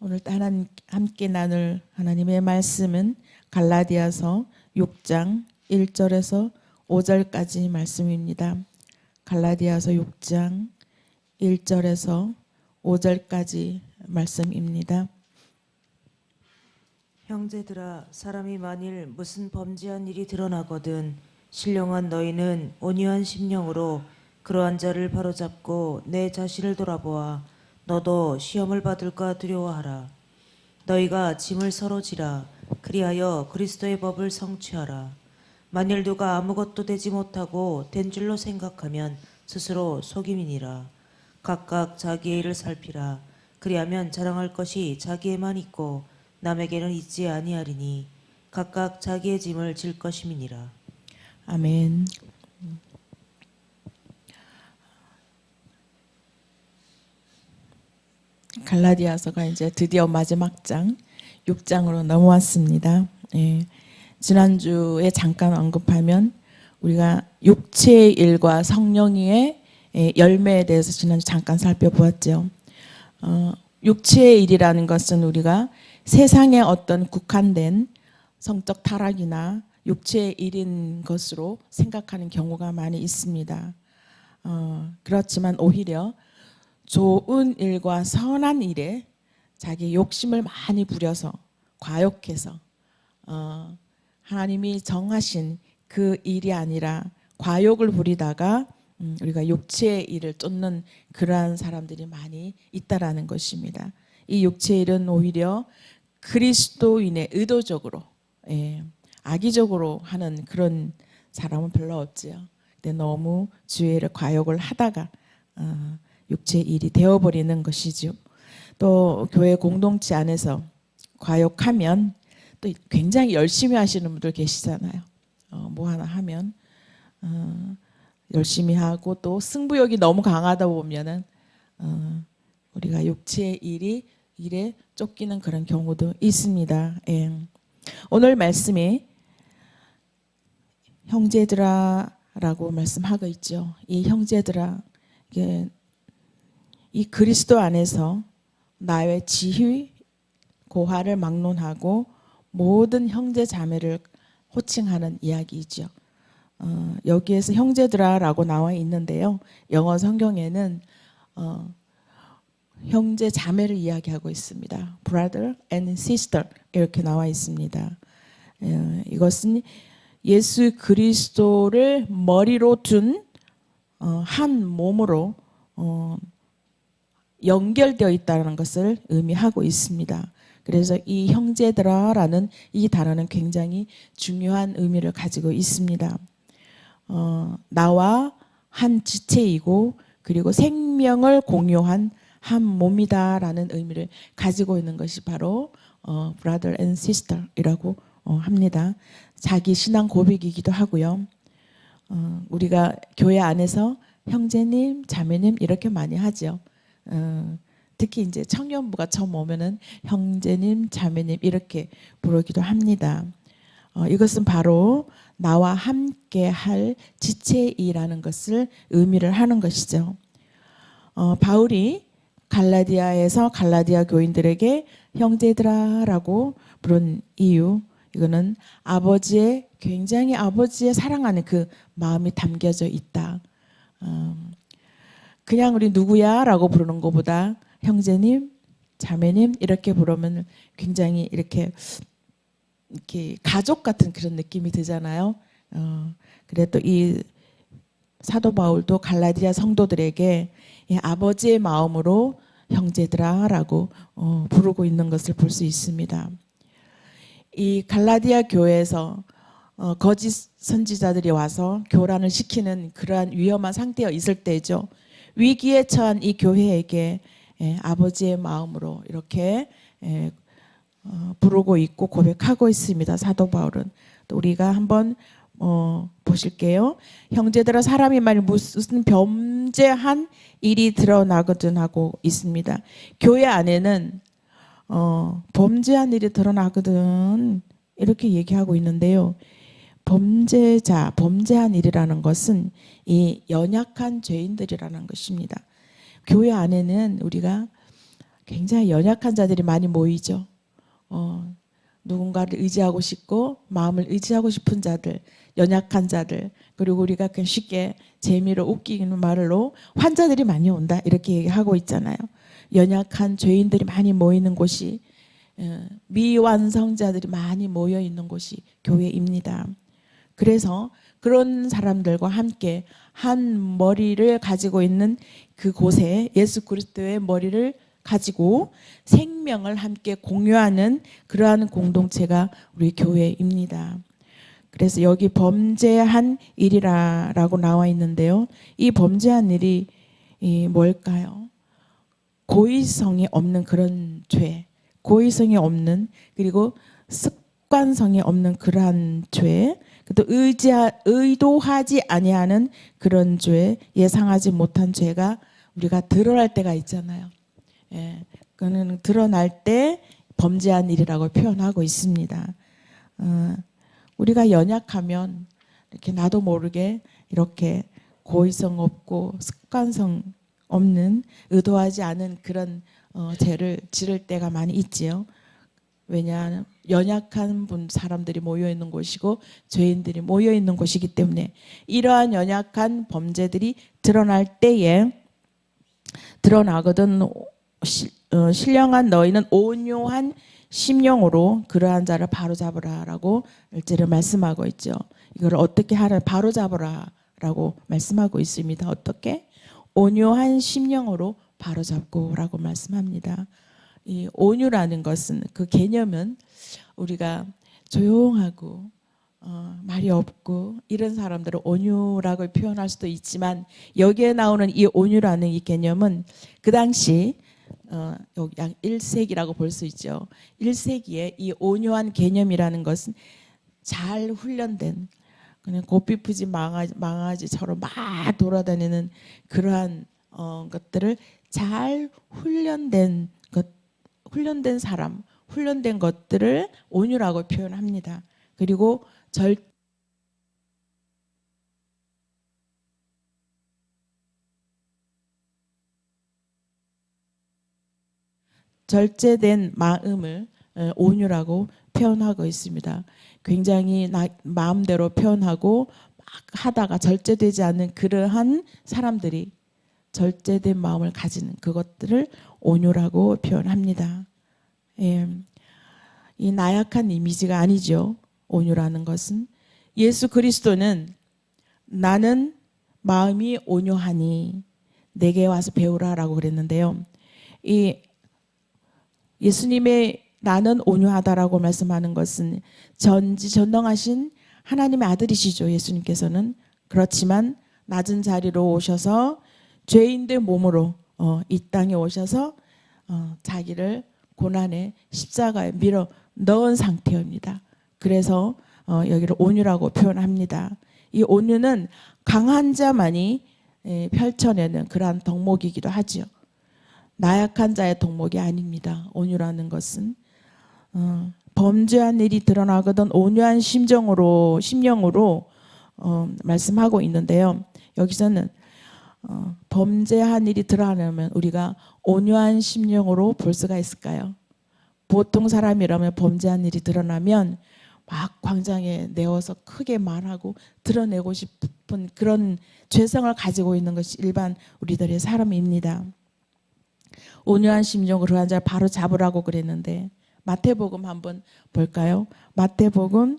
오늘 함께 나눌 하나님의 말씀은 갈라디아서 6장 1절에서 5절까지 말씀입니다. 갈라디아서 6장 1절에서 5절까지 말씀입니다. 형제들아, 사람이 만일 무슨 범죄한 일이 드러나거든 신령한 너희는 온유한 심령으로 그러한 자를 바로잡고 내 자신을 돌아보아 너도 시험을 받을까 두려워하라. 너희가 짐을 서로 지라. 그리하여 그리스도의 법을 성취하라. 만일 누가 아무것도 되지 못하고 된 줄로 생각하면 스스로 속임이니라. 각각 자기의 일을 살피라. 그리하면 자랑할 것이 자기에만 있고 남에게는 있지 아니하리니 각각 자기의 짐을 질 것임이니라. 아멘. 갈라디아서가 이제 드디어 마지막 장 6장으로 넘어왔습니다. 지난주에 잠깐 언급하면 우리가 육체의 일과 성령의 열매에 대해서 지난주 잠깐 살펴보았죠. 육체의 일이라는 것은 우리가 세상의 어떤 국한된 성적 타락이나 육체의 일인 것으로 생각하는 경우가 많이 있습니다. 그렇지만 오히려 좋은 일과 선한 일에 자기 욕심을 많이 부려서 과욕해서 하나님이 정하신 그 일이 아니라 과욕을 부리다가 우리가 육체의 일을 쫓는 그러한 사람들이 많이 있다라는 것입니다. 이 육체의 일은 오히려 그리스도인의 의도적으로 악의적으로 하는 그런 사람은 별로 없지요. 근데 너무 주의를 과욕을 하다가 육체의 일이 되어버리는 것이죠. 또 교회 공동체 안에서 과욕하면 또 굉장히 열심히 하시는 분들 계시잖아요. 뭐 하나 하면 열심히 하고 또 승부욕이 너무 강하다 보면은 우리가 육체의 일에 쫓기는 그런 경우도 있습니다. 오늘 말씀이 형제들아라고 말씀하고 있죠. 이 형제들아, 이 그리스도 안에서 나의 지휘, 고하를 막론하고 모든 형제 자매를 호칭하는 이야기이죠. 여기에서 형제들아라고 나와 있는데요. 영어 성경에는 형제 자매를 이야기하고 있습니다. Brother and sister 이렇게 나와 있습니다. 이것은 예수 그리스도를 머리로 둔 한 몸으로 연결되어 있다는 것을 의미하고 있습니다. 그래서 이 형제들아라는 이 단어는 굉장히 중요한 의미를 가지고 있습니다. 나와 한 지체이고 그리고 생명을 공유한 한 몸이다라는 의미를 가지고 있는 것이 바로 brother and sister이라고 합니다. 자기 신앙 고백이기도 하고요. 우리가 교회 안에서 형제님, 자매님 이렇게 많이 하죠. 특히 이제 청년부가 처음 오면은 형제님, 자매님 이렇게 부르기도 합니다. 이것은 바로 나와 함께 할 지체이라는 것을 의미를 하는 것이죠. 바울이 갈라디아에서 갈라디아 교인들에게 형제들아라고 부른 이유, 이거는 굉장히 아버지의 사랑하는 그 마음이 담겨져 있다. 그냥 우리 누구야 라고 부르는 것보다 형제님, 자매님 이렇게 부르면 굉장히 이렇게 가족 같은 그런 느낌이 들잖아요. 그래 또 이 사도 바울도 갈라디아 성도들에게 아버지의 마음으로 형제들아라고 부르고 있는 것을 볼 수 있습니다. 이 갈라디아 교회에서 거짓 선지자들이 와서 교란을 시키는 그러한 위험한 상태에 있을 때죠. 위기에 처한 이 교회에게 아버지의 마음으로 이렇게 부르고 있고 고백하고 있습니다. 사도 바울은. 또 우리가 한번 보실게요. 형제들아, 사람이 만일 무슨 범죄한 일이 드러나거든 하고 있습니다. 교회 안에는 범죄한 일이 드러나거든 이렇게 얘기하고 있는데요. 범죄한 일이라는 것은 이 연약한 죄인들이라는 것입니다. 교회 안에는 우리가 굉장히 연약한 자들이 많이 모이죠. 누군가를 의지하고 싶고 마음을 의지하고 싶은 자들, 연약한 자들, 그리고 우리가 그냥 쉽게 재미로 웃기는 말로 환자들이 많이 온다 이렇게 얘기하고 있잖아요. 연약한 죄인들이 많이 모이는 곳이, 미완성자들이 많이 모여 있는 곳이 교회입니다. 그래서 그런 사람들과 함께 한 머리를 가지고 있는 그곳에 예수 그리스도의 머리를 가지고 생명을 함께 공유하는 그러한 공동체가 우리 교회입니다. 그래서 여기 범죄한 일이라고 나와 있는데요. 이 범죄한 일이 뭘까요? 고의성이 없는 그런 죄, 고의성이 없는, 그리고 습관성이 없는 그러한 죄, 또 의도하지 아니하는 그런 죄, 예상하지 못한 죄가 우리가 드러날 때가 있잖아요. 예, 그는 드러날 때 범죄한 일이라고 표현하고 있습니다. 우리가 연약하면 이렇게 나도 모르게 이렇게 고의성 없고 습관성 없는, 의도하지 않은 그런 죄를 지를 때가 많이 있지요. 왜냐하면 연약한 사람들이 모여 있는 곳이고 죄인들이 모여 있는 곳이기 때문에 이러한 연약한 범죄들이 드러날 때에 드러나거든. 신령한 너희는 온유한 심령으로 그러한 자를 바로잡으라라고 일제를 말씀하고 있죠. 이걸 어떻게 하라, 바로잡으라라고 말씀하고 있습니다. 어떻게? 온유한 심령으로 바로잡고라고 말씀합니다. 이 온유라는 것은, 그 개념은 우리가 조용하고 말이 없고 이런 사람들을 온유라고 표현할 수도 있지만, 여기에 나오는 이 온유라는 이 개념은 그 당시 여기 약 1세기라고 볼 수 있죠. 1세기에 이 온유한 개념이라는 것은 잘 훈련된, 그냥 고삐푸진 망아지처럼 막 돌아다니는 그러한 것들을 잘 훈련된 사람, 훈련된 것들을 온유라고 표현합니다. 그리고 절제된 마음을 온유라고 표현하고 있습니다. 굉장히 마음대로 표현하고 막 하다가 절제되지 않는 그러한 사람들이 절제된 마음을 가지는 그것들을 온유라고 표현합니다. 예. 이 나약한 이미지가 아니죠. 온유라는 것은 예수 그리스도는 나는 마음이 온유하니 내게 와서 배우라라고 그랬는데요. 이 예수님의 나는 온유하다라고 말씀하는 것은 전지전능하신 하나님의 아들이시죠. 예수님께서는. 그렇지만 낮은 자리로 오셔서 죄인들 몸으로 이 땅에 오셔서 자기를 고난의 십자가에 밀어 넣은 상태입니다. 그래서 여기를 온유라고 표현합니다. 이 온유는 강한 자만이 펼쳐내는 그러한 덕목이기도 하죠. 나약한 자의 덕목이 아닙니다. 온유라는 것은 범죄한 일이 드러나거든 온유한 심령으로 말씀하고 있는데요. 여기서는 범죄한 일이 드러나면 우리가 온유한 심령으로 볼 수가 있을까요? 보통 사람이라면 범죄한 일이 드러나면 막 광장에 내어서 크게 말하고 드러내고 싶은 그런 죄성을 가지고 있는 것이 일반 우리들의 사람입니다. 온유한 심령으로 그러한 자를 바로 잡으라고 그랬는데, 마태복음 한번 볼까요? 마태복음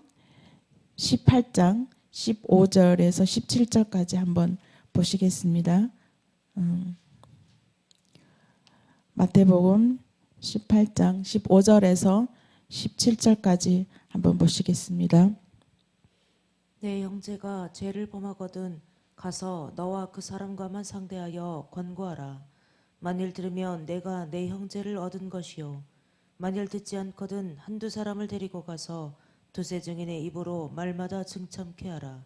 18장 15절에서 17절까지 한번 보시겠습니다. 마태복음 18장 15절에서 17절까지 한번 보시겠습니다. 내 형제가 죄를 범하거든 가서 너와 그 사람과만 상대하여 권고하라. 만일 들으면 내가 내 형제를 얻은 것이요, 만일 듣지 않거든 한두 사람을 데리고 가서 두세 증인의 입으로 말마다 증참케 하라.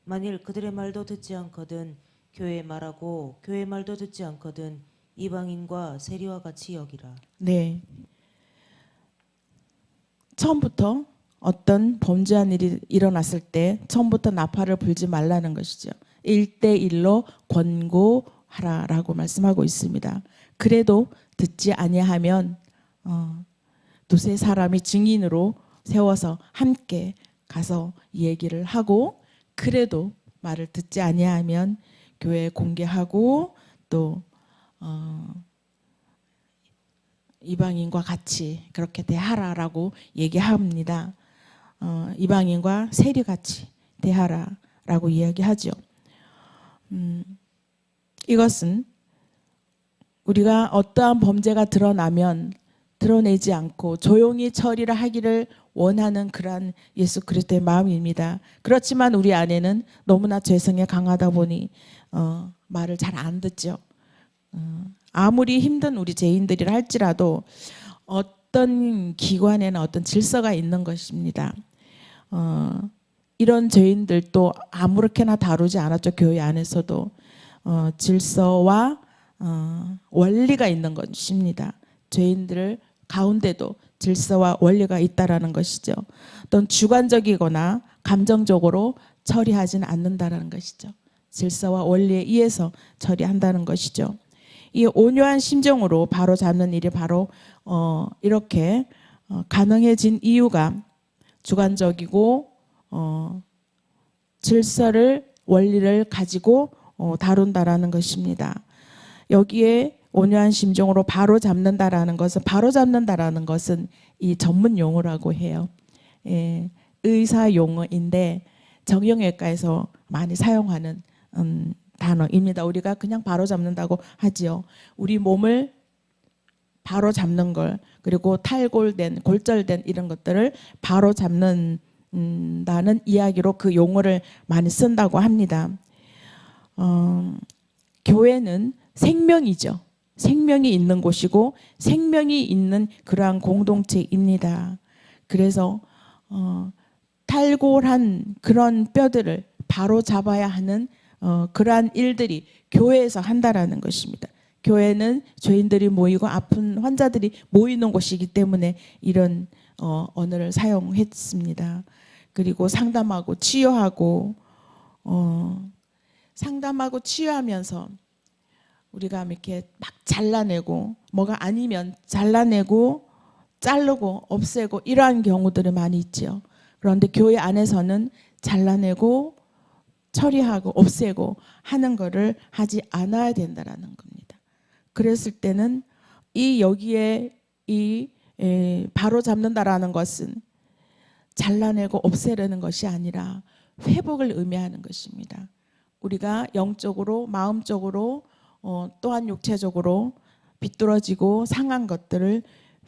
만일 그들의 말도 듣지 않거든 교회의 말하고 교회의 말도 듣지 않거든 이방인과 세리와 같이 여기라. 네. 처음부터 어떤 범죄한 일이 일어났을 때 처음부터 나팔을 불지 말라는 것이죠. 1대1로 권고하라라고 말씀하고 있습니다. 그래도 듣지 아니하면 두세 사람이 증인으로 세워서 함께 가서 얘기를 하고, 그래도 말을 듣지 아니하면 교회에 공개하고 또 이방인과 같이 그렇게 대하라라고 얘기합니다. 이방인과 세리같이 대하라라고 이야기하죠. 이것은 우리가 어떠한 범죄가 드러나면 드러내지 않고 조용히 처리를 하기를 원하는 그러한 예수 그리스도의 마음입니다. 그렇지만 우리 안에는 너무나 죄성이 강하다 보니 말을 잘 안 듣죠. 아무리 힘든 우리 죄인들이라 할지라도 어떤 기관에는 어떤 질서가 있는 것입니다. 이런 죄인들도 아무렇게나 다루지 않았죠. 교회 안에서도 질서와 원리가 있는 것입니다. 죄인들 가운데도 질서와 원리가 있다라는 것이죠. 또는 주관적이거나 감정적으로 처리하지는 않는다라는 것이죠. 질서와 원리에 의해서 처리한다는 것이죠. 이 온유한 심정으로 바로 잡는 일이 바로 이렇게 가능해진 이유가 주관적이고 질서를 원리를 가지고 다룬다라는 것입니다. 여기에 온유한 심정으로 바로 잡는다라는 것은 이 전문 용어라고 해요. 예, 의사 용어인데 정형외과에서 많이 사용하는 단어입니다. 우리가 그냥 바로 잡는다고 하지요. 우리 몸을 바로 잡는 걸, 그리고 탈골된, 골절된 이런 것들을 바로 잡는다는 이야기로 그 용어를 많이 쓴다고 합니다. 교회는 생명이죠. 생명이 있는 곳이고 생명이 있는 그러한 공동체입니다. 그래서 탈골한 그런 뼈들을 바로 잡아야 하는 그러한 일들이 교회에서 한다라는 것입니다. 교회는 죄인들이 모이고 아픈 환자들이 모이는 곳이기 때문에 이런 언어를 사용했습니다. 그리고 상담하고 치유하고 치유하면서 우리가 이렇게 막 잘라내고 뭐가 아니면 잘라내고 자르고 없애고 이러한 경우들이 많이 있죠. 그런데 교회 안에서는 잘라내고 처리하고 없애고 하는 것을 하지 않아야 된다라는 겁니다. 그랬을 때는 여기에 바로 잡는다라는 것은 잘라내고 없애려는 것이 아니라 회복을 의미하는 것입니다. 우리가 영적으로, 마음적으로, 또한 육체적으로 비뚤어지고 상한 것들을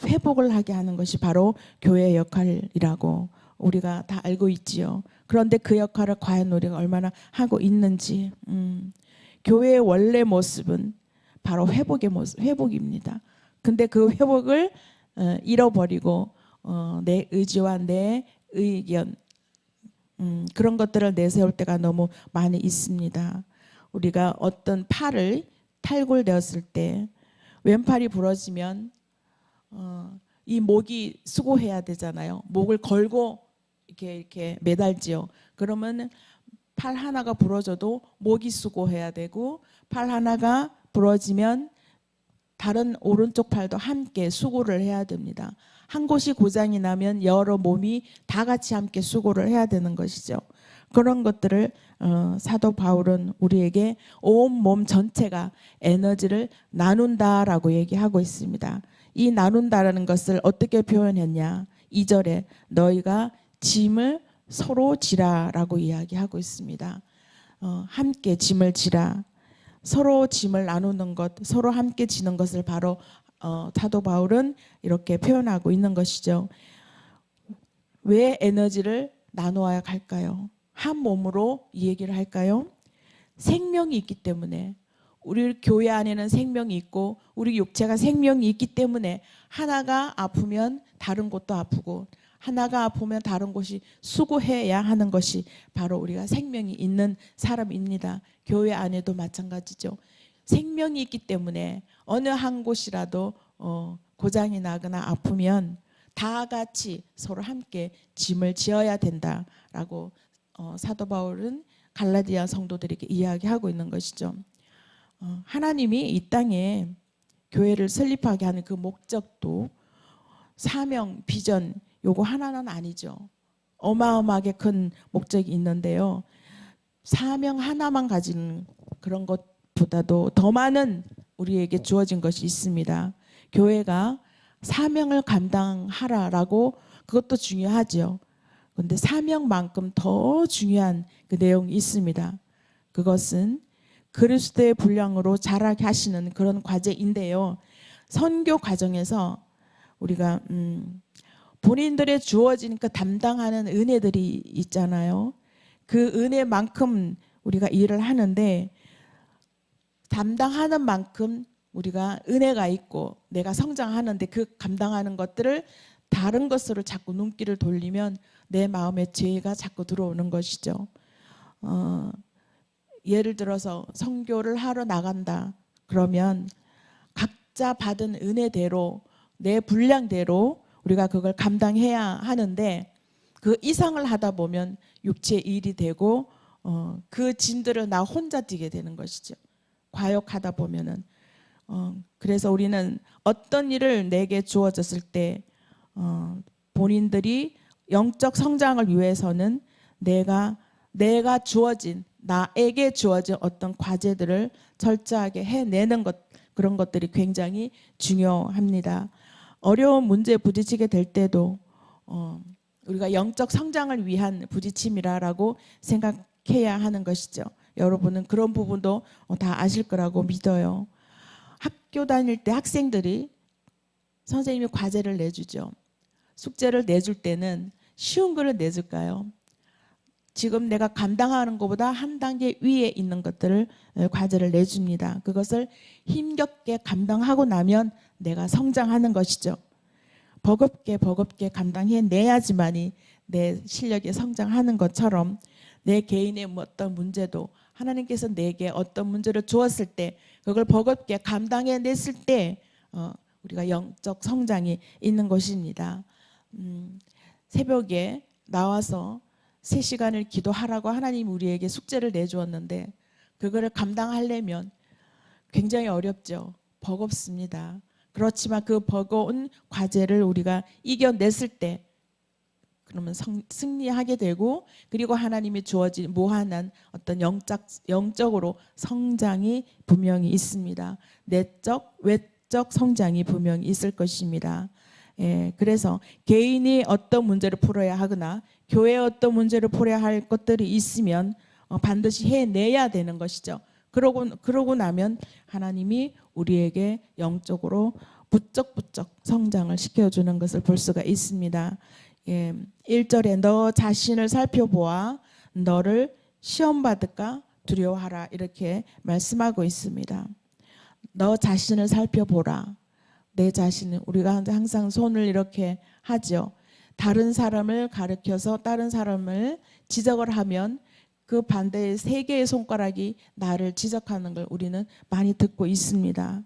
회복을 하게 하는 것이 바로 교회의 역할이라고 우리가 다 알고 있지요. 그런데 그 역할을 과연 우리가 얼마나 하고 있는지. 교회의 원래 모습은 바로 회복입니다. 근데 그 회복을 잃어버리고 내 의지와 내 의견, 그런 것들을 내세울 때가 너무 많이 있습니다. 우리가 어떤 팔을 탈골되었을 때 왼팔이 부러지면 이 목이 수고해야 되잖아요. 목을 걸고 이렇게 매달지요. 그러면 팔 하나가 부러져도 목이 수고해야 되고, 팔 하나가 부러지면 다른 오른쪽 팔도 함께 수고를 해야 됩니다. 한 곳이 고장이 나면 여러 몸이 다 같이 함께 수고를 해야 되는 것이죠. 그런 것들을 사도 바울은 우리에게 온 몸 전체가 에너지를 나눈다라고 얘기하고 있습니다. 이 나눈다라는 것을 어떻게 표현했냐? 2절에 너희가 짐을 서로 지라라고 이야기하고 있습니다. 함께 짐을 지라. 서로 짐을 나누는 것, 서로 함께 지는 것을 바로 사도 바울은 이렇게 표현하고 있는 것이죠. 왜 에너지를 나누어야 할까요? 한 몸으로 이 얘기를 할까요? 생명이 있기 때문에. 우리 교회 안에는 생명이 있고 우리 육체가 생명이 있기 때문에 하나가 아프면 다른 곳도 아프고 하나가 아프면 다른 곳이 수고해야 하는 것이 바로 우리가 생명이 있는 사람입니다. 교회 안에도 마찬가지죠. 생명이 있기 때문에 어느 한 곳이라도 고장이 나거나 아프면 다 같이 서로 함께 짐을 지어야 된다라고 사도 바울은 갈라디아 성도들에게 이야기하고 있는 것이죠. 하나님이 이 땅에 교회를 설립하게 하는 그 목적도 사명, 비전 요거 하나는 아니죠. 어마어마하게 큰 목적이 있는데요. 사명 하나만 가진 그런 것보다도 더 많은 우리에게 주어진 것이 있습니다. 교회가 사명을 감당하라라고 그것도 중요하죠. 그런데 사명만큼 더 중요한 그 내용이 있습니다. 그것은 그리스도의 분량으로 자라게 하시는 그런 과제인데요. 선교 과정에서 우리가 본인들의 주어진 그 담당하는 은혜들이 있잖아요. 그 은혜만큼 우리가 일을 하는데 담당하는 만큼 우리가 은혜가 있고 내가 성장하는데 그 감당하는 것들을 다른 것으로 자꾸 눈길을 돌리면 내 마음에 죄가 자꾸 들어오는 것이죠. 예를 들어서 선교를 하러 나간다. 그러면 각자 받은 은혜대로 내 분량대로 우리가 그걸 감당해야 하는데 그 이상을 하다 보면 육체의 일이 되고 그 짐들을 나 혼자 지게 되는 것이죠. 과욕하다 보면은 그래서 우리는 어떤 일을 내게 주어졌을 때 본인들이 영적 성장을 위해서는 내가 주어진 나에게 주어진 어떤 과제들을 철저하게 해내는 것 그런 것들이 굉장히 중요합니다. 어려운 문제에 부딪히게 될 때도 우리가 영적 성장을 위한 부딪힘이라고 생각해야 하는 것이죠. 여러분은 그런 부분도 다 아실 거라고 믿어요. 학교 다닐 때 학생들이 선생님이 과제를 내주죠. 숙제를 내줄 때는 쉬운 거를 내줄까요? 지금 내가 감당하는 것보다 한 단계 위에 있는 것들을 과제를 내줍니다. 그것을 힘겹게 감당하고 나면 내가 성장하는 것이죠. 버겁게 감당해내야지만이 내 실력이 성장하는 것처럼 내 개인의 어떤 문제도 하나님께서 내게 어떤 문제를 주었을 때 그걸 버겁게 감당해냈을 때 우리가 영적 성장이 있는 것입니다. 새벽에 나와서 3시간을 기도하라고 하나님 우리에게 숙제를 내주었는데 그거를 감당하려면 굉장히 어렵죠. 버겁습니다. 그렇지만 그 버거운 과제를 우리가 이겨냈을 때 그러면 승리하게 되고 그리고 하나님이 주어진 무한한 어떤 영적으로 성장이 분명히 있습니다. 내적, 외적 성장이 분명히 있을 것입니다. 그래서 개인이 어떤 문제를 풀어야 하거나 교회에 어떤 문제를 풀어야 할 것들이 있으면 반드시 해내야 되는 것이죠. 그러고 나면 하나님이 우리에게 영적으로 부쩍부쩍 성장을 시켜주는 것을 볼 수가 있습니다. 1절에 너 자신을 살펴보아 너를 시험받을까 두려워하라 이렇게 말씀하고 있습니다. 너 자신을 살펴보라. 내 자신은 우리가 항상 손을 이렇게 하죠. 다른 사람을 가리켜서 다른 사람을 지적을 하면 그 반대의 3개의 손가락이 나를 지적하는 걸 우리는 많이 듣고 있습니다.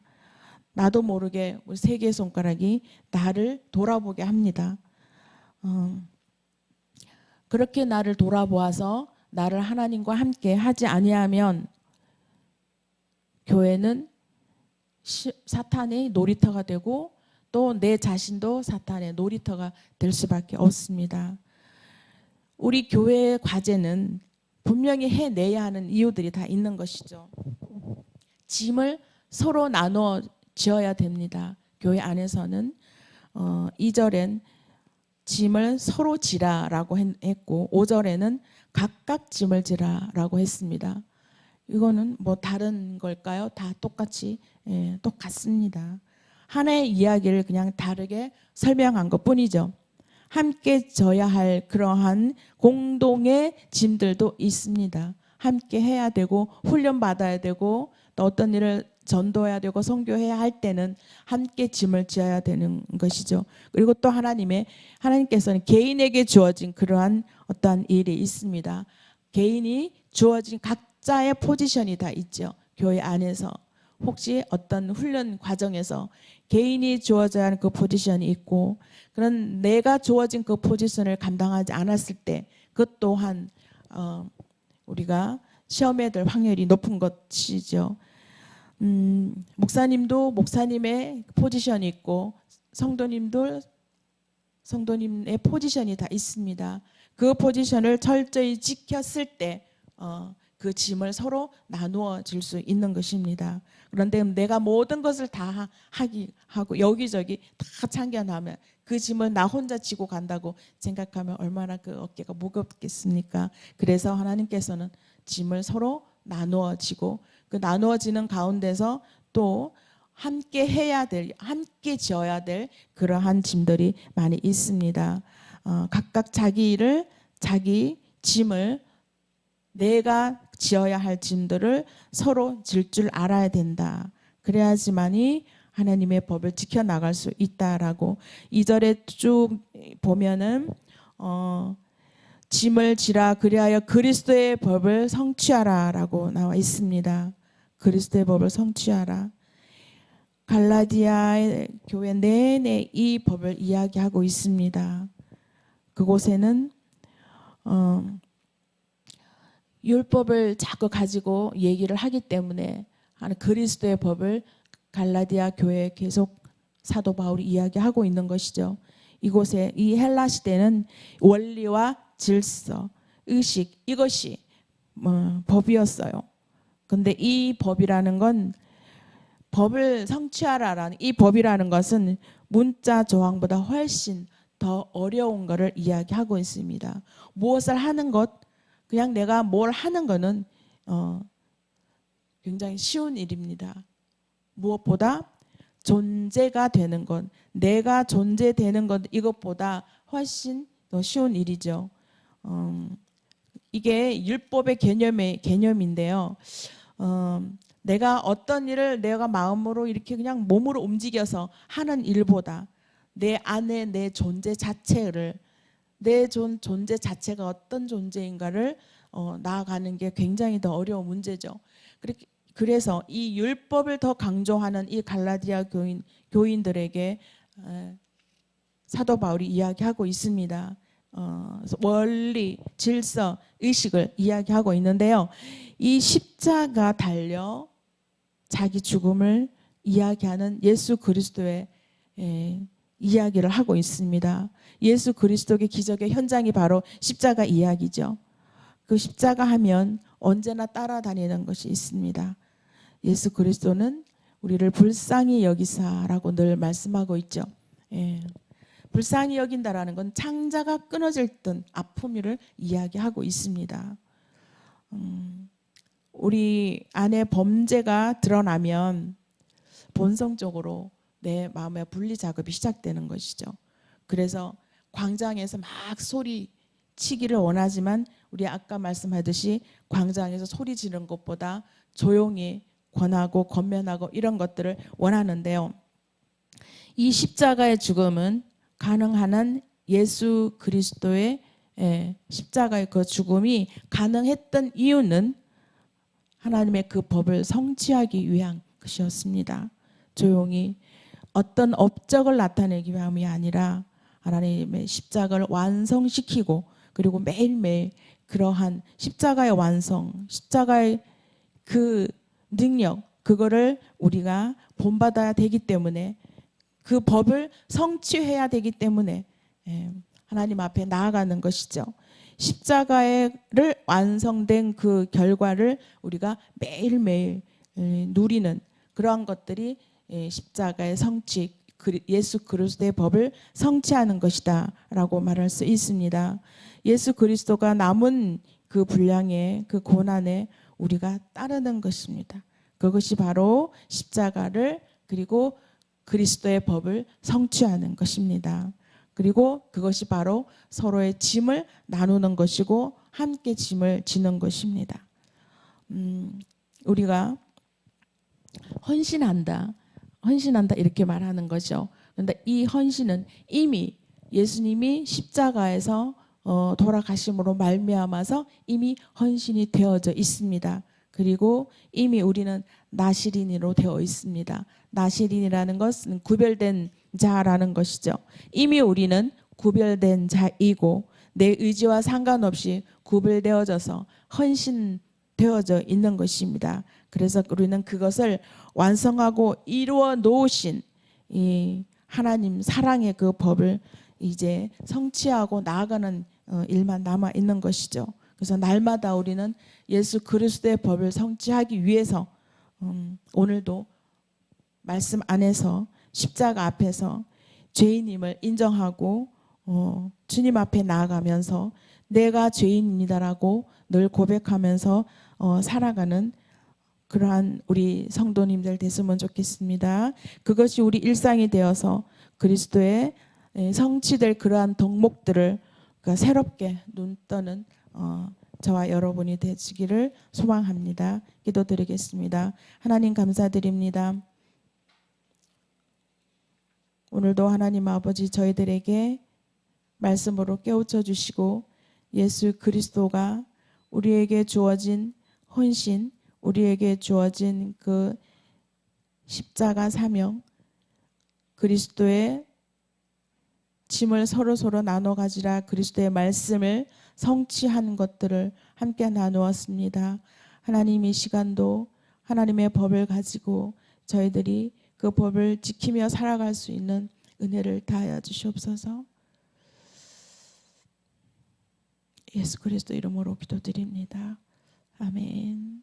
나도 모르게 우리 3개의 손가락이 나를 돌아보게 합니다. 그렇게 나를 돌아보아서 나를 하나님과 함께 하지 아니하면 교회는 사탄의 놀이터가 되고 또 내 자신도 사탄의 놀이터가 될 수밖에 없습니다. 우리 교회의 과제는 분명히 해내야 하는 이유들이 다 있는 것이죠. 짐을 서로 나눠 지어야 됩니다. 교회 안에서는 2절엔 짐을 서로 지라라고 했고 5절에는 각각 짐을 지라라고 했습니다. 이거는 뭐 다른 걸까요? 다 똑같습니다. 하나의 이야기를 그냥 다르게 설명한 것뿐이죠. 함께 져야 할 그러한 공동의 짐들도 있습니다. 함께 해야 되고 훈련받아야 되고 또 어떤 일을 전도해야 되고 선교해야 할 때는 함께 짐을 지어야 되는 것이죠. 그리고 또 하나님께서는 개인에게 주어진 그러한 어떠한 일이 있습니다. 개인이 주어진 각자의 포지션이 다 있죠. 교회 안에서 혹시 어떤 훈련 과정에서 개인이 주어져야 하는 그 포지션이 있고 그런 내가 주어진 그 포지션을 감당하지 않았을 때 그 또한 우리가 시험에 들 확률이 높은 것이죠. 목사님도 목사님의 포지션이 있고 성도님도 성도님의 포지션이 다 있습니다. 그 포지션을 철저히 지켰을 때 그 짐을 서로 나누어 질 수 있는 것입니다. 그런데 내가 모든 것을 다 하고 여기저기 다 참견하면 그 짐을 나 혼자 지고 간다고 생각하면 얼마나 그 어깨가 무겁겠습니까? 그래서 하나님께서는 짐을 서로 나누어지고 그 나누어지는 가운데서 또 함께 해야 될, 함께 지어야 될 그러한 짐들이 많이 있습니다. 각각 자기 일을, 자기 짐을 내가 지어야 할 짐들을 서로 질 줄 알아야 된다. 그래야지만이 하나님의 법을 지켜나갈 수 있다라고 2절에 쭉 보면은 짐을 지라 그리하여 그리스도의 법을 성취하라라고 나와 있습니다. 그리스도의 법을 성취하라. 갈라디아 교회 내내 이 법을 이야기하고 있습니다. 그곳에는 율법을 자꾸 가지고 얘기를 하기 때문에 그리스도의 법을 갈라디아 교회에 계속 사도 바울이 이야기하고 있는 것이죠. 이곳에 이 헬라 시대는 원리와 질서, 의식 이것이 법이었어요. 근데 이 법이라는 건 법을 성취하라라는 이 법이라는 것은 문자 조항보다 훨씬 더 어려운 것을 이야기하고 있습니다. 무엇을 하는 것, 그냥 내가 뭘 하는 것은 굉장히 쉬운 일입니다. 무엇보다 존재가 되는 것, 내가 존재되는 것 이것보다 훨씬 더 쉬운 일이죠. 이게 율법의 개념인데요. 내가 어떤 일을 내가 마음으로 이렇게 그냥 몸으로 움직여서 하는 일보다 내 안에 내 존재 자체를 내 존재 자체가 어떤 존재인가를 나아가는 게 굉장히 더 어려운 문제죠. 그래서 이 율법을 더 강조하는 이 갈라디아 교인들에게 사도 바울이 이야기하고 있습니다. 원리, 질서, 의식을 이야기하고 있는데요. 이 십자가 달려 자기 죽음을 이야기하는 예수 그리스도의 이야기를 하고 있습니다. 예수 그리스도의 기적의 현장이 바로 십자가 이야기죠. 그 십자가 하면 언제나 따라다니는 것이 있습니다. 예수 그리스도는 우리를 불쌍히 여기사라고 늘 말씀하고 있죠. 불쌍히 여긴다라는 건 창자가 끊어질 듯 아픔을 이야기하고 있습니다. 우리 안에 범죄가 드러나면 본성적으로 내 마음의 분리 작업이 시작되는 것이죠. 그래서 광장에서 막 소리치기를 원하지만 우리 아까 말씀하듯이 광장에서 소리 지르는 것보다 조용히 권하고 권면하고 이런 것들을 원하는데요. 이 십자가의 죽음은 가능한 한 예수 그리스도의 십자가의 그 죽음이 가능했던 이유는 하나님의 그 법을 성취하기 위한 것이었습니다. 조용히 어떤 업적을 나타내기 위함이 아니라 하나님의 십자가를 완성시키고 그리고 매일매일 그러한 십자가의 완성, 십자가의 그 능력, 그거를 우리가 본받아야 되기 때문에 그 법을 성취해야 되기 때문에 하나님 앞에 나아가는 것이죠. 십자가를 완성된 그 결과를 우리가 매일매일 누리는 그러한 것들이 십자가의 성취, 예수 그리스도의 법을 성취하는 것이다 라고 말할 수 있습니다. 예수 그리스도가 남은 그 분량의 그 고난에 우리가 따르는 것입니다. 그것이 바로 십자가를 그리고 그리스도의 법을 성취하는 것입니다. 그리고 그것이 바로 서로의 짐을 나누는 것이고 함께 짐을 지는 것입니다. 우리가 헌신한다 이렇게 말하는 거죠. 그런데 이 헌신은 이미 예수님이 십자가에서 돌아가심으로 말미암아서 이미 헌신이 되어져 있습니다. 그리고 이미 우리는 나시린이로 되어 있습니다. 나시린이라는 것은 구별된 자라는 것이죠. 이미 우리는 구별된 자이고 내 의지와 상관없이 구별되어져서 헌신되어져 있는 것입니다. 그래서 우리는 그것을 완성하고 이루어 놓으신 이 하나님 사랑의 그 법을 이제 성취하고 나아가는 일만 남아 있는 것이죠. 그래서 날마다 우리는 예수 그리스도의 법을 성취하기 위해서 오늘도 말씀 안에서 십자가 앞에서 죄인임을 인정하고 주님 앞에 나아가면서 내가 죄인입니다라고 늘 고백하면서 살아가는 그러한 우리 성도님들 됐으면 좋겠습니다. 그것이 우리 일상이 되어서 그리스도의 성취될 그러한 덕목들을 새롭게 눈 떠는 저와 여러분이 되시기를 소망합니다. 기도드리겠습니다. 하나님 감사드립니다. 오늘도 하나님 아버지 저희들에게 말씀으로 깨우쳐 주시고 예수 그리스도가 우리에게 주어진 헌신, 우리에게 주어진 그 십자가 사명, 그리스도의 짐을 서로 나눠 가지라 그리스도의 말씀을 성취하는 것들을 함께 나누었습니다. 하나님 이 시간도 하나님의 법을 가지고 저희들이 그 법을 지키며 살아갈 수 있는 은혜를 다하여 주시옵소서. 예수 그리스도 이름으로 기도드립니다. 아멘.